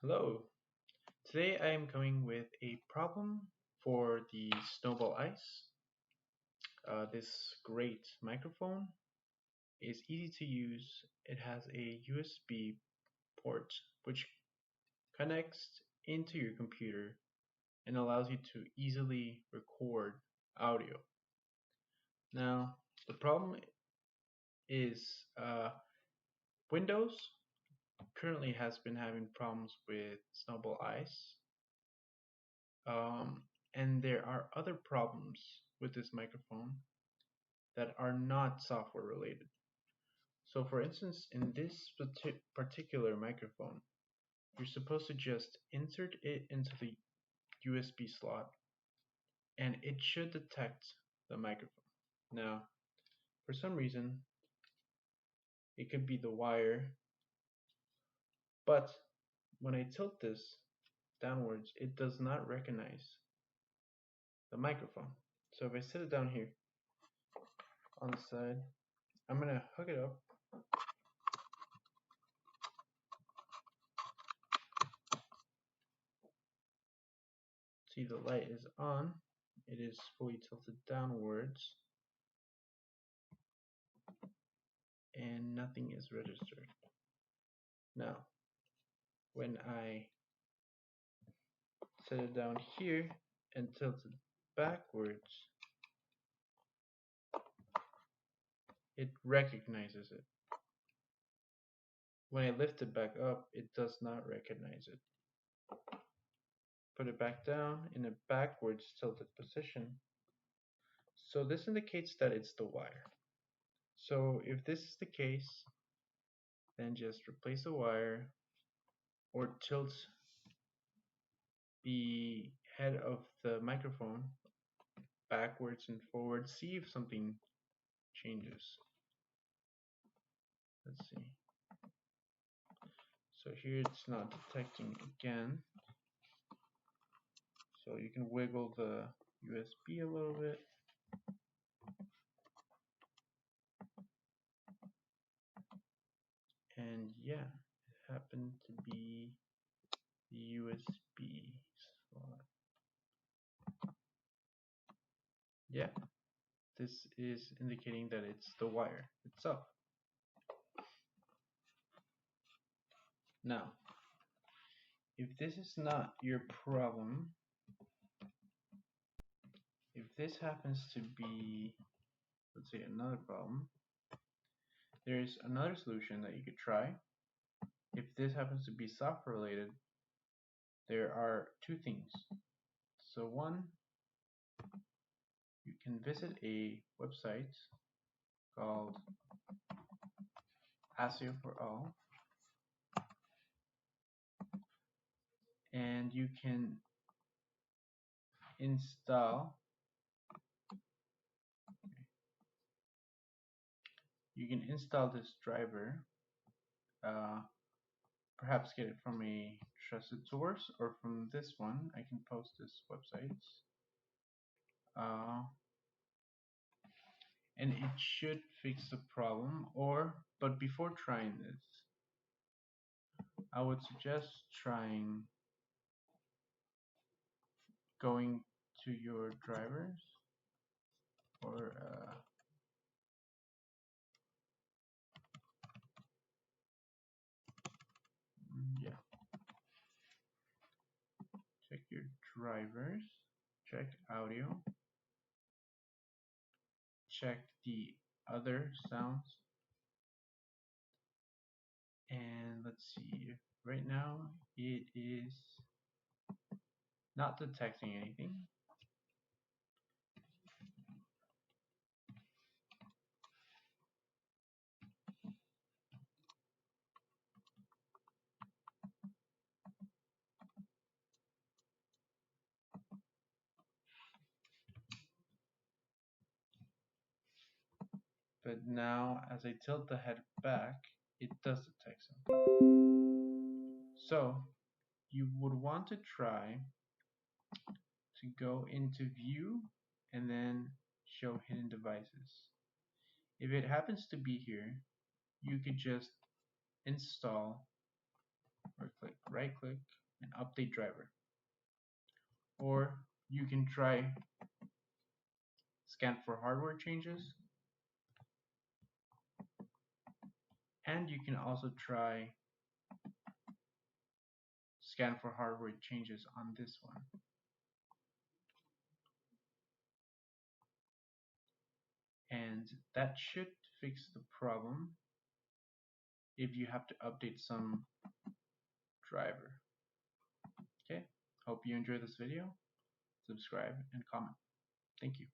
Hello. Today I am coming with a problem for the Snowball Ice. This great microphone is easy to use. It has a USB port which connects into your computer and allows you to easily record audio. Now, the problem is Windows currently has been having problems with Snowball Ice. Um, and there are other problems with this microphone that are not software related. So for instance, in this particular microphone, you're supposed to just insert it into the USB slot and it should detect the microphone. Now, for some reason, it could be the wire, but when I tilt this downwards, it does not recognize the microphone. So if I set it down here on the side, I'm gonna hook it up. See, the light is on. It is fully tilted downwards and nothing is registered. Now, when I set it down here and tilt it backwards, it recognizes it. When I lift it back up, it does not recognize it. Put it back down in a backwards tilted position. So this indicates that it's the wire. So if this is the case, then just replace the wire or tilt the head of the microphone backwards and forwards. See if something changes. Let's see. So here it's not detecting again. So you can wiggle the USB a little bit. And yeah, it happened to be the USB slot. Yeah, this is indicating that it's the wire itself. Now, if this is not your problem, if this happens to be, let's say, another problem, there's another solution that you could try. If this happens to be software related, there are two things. So one, you can visit a website called ASIO for All, and install you can install this driver, perhaps get it from a trusted source or from this one. I can post this website, and it should fix the problem. But before trying this, I would suggest trying going to your drivers or yeah, check your drivers, check audio, check the other sounds, and let's see if right now it is not detecting anything. But now as I tilt the head back, it does detect something. So you would want to try to go into view and then show hidden devices. If it happens to be here, you could just install or click right click and update driver. Or you can try scan for hardware changes, and you can also try scan for hardware changes on this one. And that should fix the problem if you have to update some driver. Okay, hope you enjoyed this video. Subscribe and comment. Thank you.